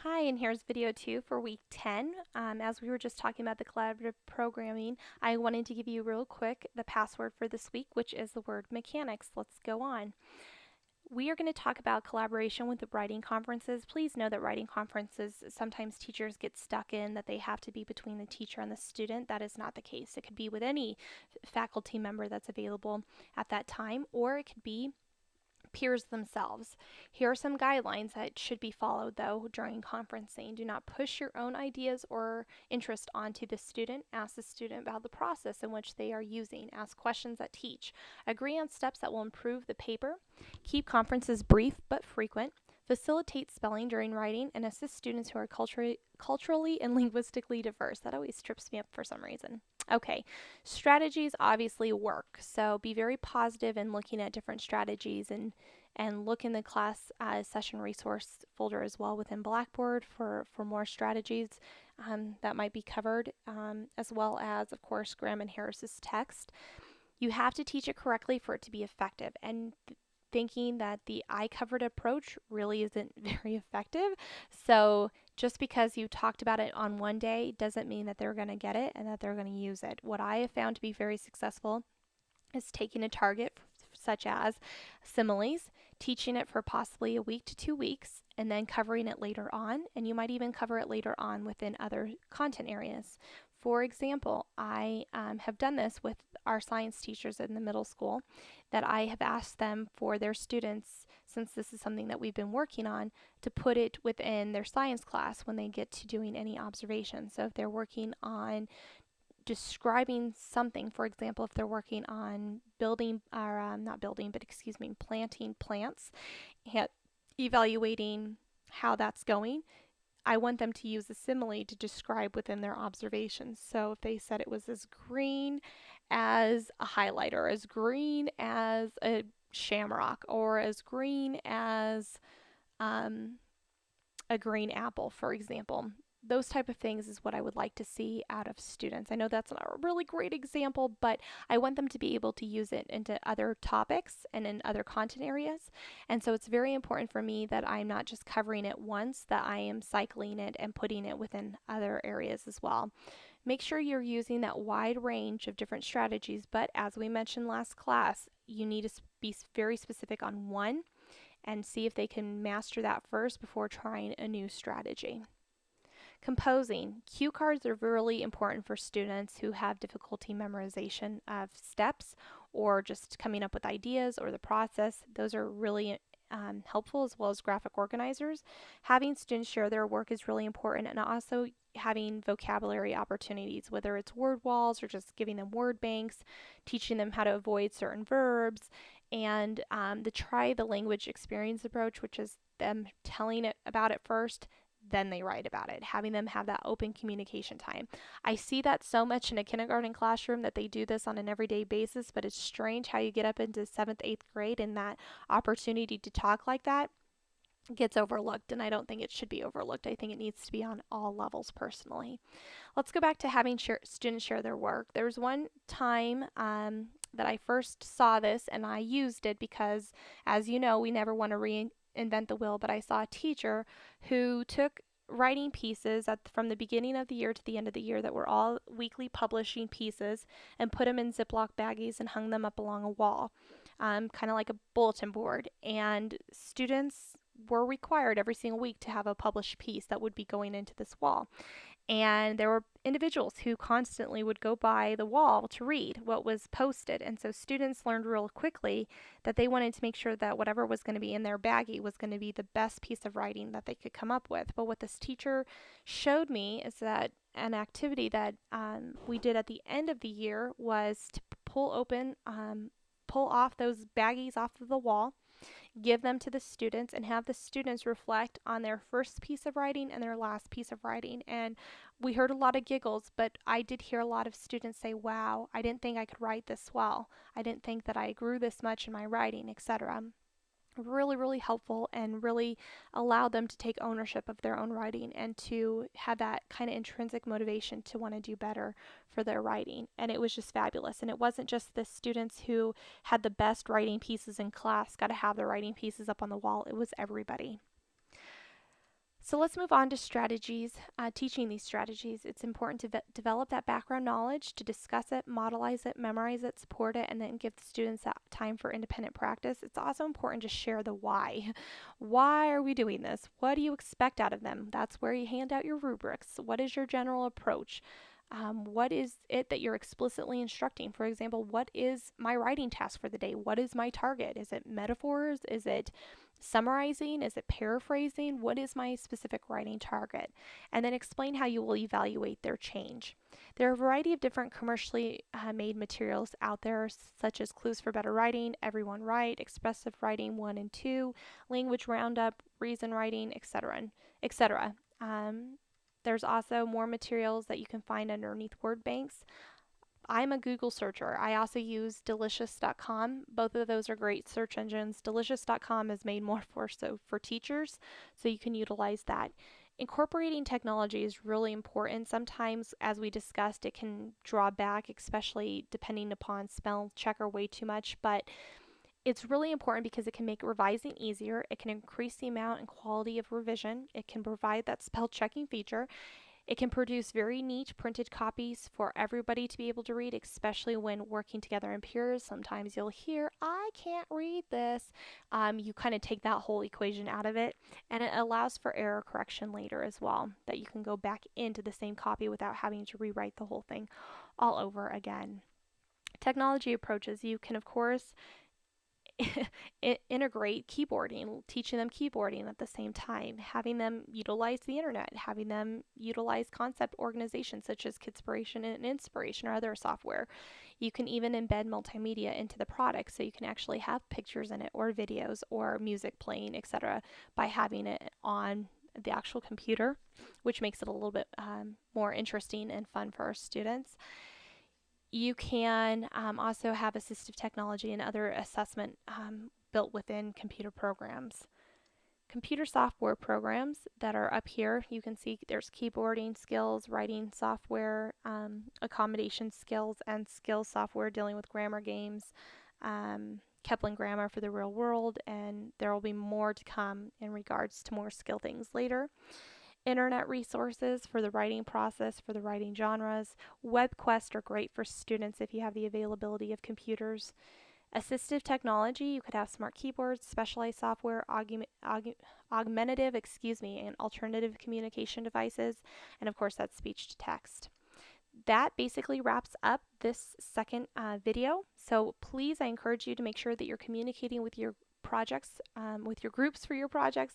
Hi, and here's video 2 for week 10. As we were just talking about the collaborative programming, I wanted to give you real quick the password for this week, which is the word mechanics. Let's go on. We are going to talk about collaboration with the writing conferences. Please know that writing conferences, sometimes teachers get stuck in that they have to be between the teacher and the student. That is not the case. It could be with any faculty member that's available at that time, or it could be peers themselves. Here are some guidelines that should be followed though during conferencing. Do not push your own ideas or interest onto the student. Ask the student about the process in which they are using. Ask questions that teach. Agree on steps that will improve the paper. Keep conferences brief but frequent. Facilitate spelling during writing and assist students who are culturally and linguistically diverse. That always trips me up for some reason. Okay, strategies obviously work, so be very positive in looking at different strategies and look in the class session resource folder as well within Blackboard for more strategies that might be covered, as well as, of course, Graham and Harris's text. You have to teach it correctly for it to be effective, and thinking that the I covered approach really isn't very effective. So just because you talked about it on one day doesn't mean that they're going to get it and that they're going to use it. What I have found to be very successful is taking a target such as similes, teaching it for possibly a week to 2 weeks, and then covering it later on. And you might even cover it later on within other content areas. For example, I have done this with our science teachers in the middle school, that I have asked them for their students, since this is something that we've been working on, to put it within their science class when they get to doing any observations. So if they're working on describing something, for example, if they're working on building, or not building, but excuse me, planting plants and evaluating how that's going, I want them to use a simile to describe within their observations. So if they said it was as green as a highlighter, as green as a shamrock, or as green as um, a green apple, for example. Those type of things is what I would like to see out of students. I know that's not a really great example, but I want them to be able to use it into other topics and in other content areas. And so it's very important for me that I'm not just covering it once, that I am cycling it and putting it within other areas as well. Make sure you're using that wide range of different strategies, but as we mentioned last class, you need to be very specific on one and see if they can master that first before trying a new strategy. Composing. Cue cards are really important for students who have difficulty memorization of steps or just coming up with ideas or the process. Those are really helpful, as well as graphic organizers. Having students share their work is really important, and also having vocabulary opportunities, whether it's word walls or just giving them word banks, teaching them how to avoid certain verbs, and the try the language experience approach, which is them telling it about it first, then they write about it, having them have that open communication time. I see that so much in a kindergarten classroom that they do this on an everyday basis, but it's strange how you get up into 7th, 8th grade and that opportunity to talk like that gets overlooked, and I don't think it should be overlooked. I think it needs to be on all levels personally. Let's go back to having students share their work. There was one time that I first saw this and I used it because, as you know, we never want to reinvent the wheel, but I saw a teacher who took writing pieces from the beginning of the year to the end of the year that were all weekly publishing pieces and put them in Ziploc baggies and hung them up along a wall, kind of like a bulletin board. And students were required every single week to have a published piece that would be going into this wall. And there were individuals who constantly would go by the wall to read what was posted. And so students learned real quickly that they wanted to make sure that whatever was going to be in their baggie was going to be the best piece of writing that they could come up with. But what this teacher showed me is that an activity that we did at the end of the year was to pull off those baggies off of the wall, give them to the students, and have the students reflect on their first piece of writing and their last piece of writing. And we heard a lot of giggles, but I did hear a lot of students say, wow, I didn't think I could write this well. I didn't think that I grew this much in my writing, etc. Really, really helpful, and really allowed them to take ownership of their own writing and to have that kind of intrinsic motivation to want to do better for their writing. And it was just fabulous. And it wasn't just the students who had the best writing pieces in class got to have their writing pieces up on the wall, it was everybody. So let's move on to strategies, teaching these strategies. It's important to develop that background knowledge, to discuss it, modelize it, memorize it, support it, and then give the students that time for independent practice. It's also important to share the why. Why are we doing this? What do you expect out of them? That's where you hand out your rubrics. What is your general approach? What is it that you're explicitly instructing? For example, what is my writing task for the day? What is my target? Is it metaphors? Is it summarizing? Is it paraphrasing? What is my specific writing target? And then explain how you will evaluate their change. There are a variety of different commercially made materials out there, such as Clues for Better Writing, Everyone Write, Expressive Writing 1 and 2, Language Roundup, Reason Writing, etc. etc. There's also more materials that you can find underneath word banks. I'm a Google searcher. I also use delicious.com. Both of those are great search engines. Delicious.com is made more for teachers, so you can utilize that. Incorporating technology is really important. Sometimes, as we discussed, it can draw back, especially depending upon spell checker way too much, but it's really important because it can make revising easier. It can increase the amount and quality of revision. It can provide that spell checking feature. It can produce very neat printed copies for everybody to be able to read, especially when working together in peers. Sometimes you'll hear, I can't read this. You kind of take that whole equation out of it, and it allows for error correction later as well, that you can go back into the same copy without having to rewrite the whole thing all over again. Technology approaches. You can, of course, integrate keyboarding, teaching them keyboarding at the same time, having them utilize the internet, having them utilize concept organization such as Kidspiration and Inspiration or other software. You can even embed multimedia into the product so you can actually have pictures in it or videos or music playing, etc., by having it on the actual computer, which makes it a little bit more interesting and fun for our students. You can also have assistive technology and other assessment built within computer programs. Computer software programs that are up here, you can see there's keyboarding skills, writing software, accommodation skills, and skills software dealing with grammar games, Kepler Grammar for the real world, and there will be more to come in regards to more skill things later. Internet resources for the writing process, for the writing genres. WebQuest are great for students if you have the availability of computers. Assistive technology, you could have smart keyboards, specialized software, augmentative, and alternative communication devices, and of course that's speech to text. That basically wraps up this second video. So please, I encourage you to make sure that you're communicating with your projects, with your groups for your projects,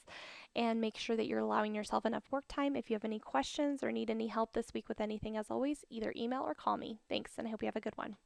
and make sure that you're allowing yourself enough work time. If you have any questions or need any help this week with anything, as always, either email or call me. Thanks, and I hope you have a good one.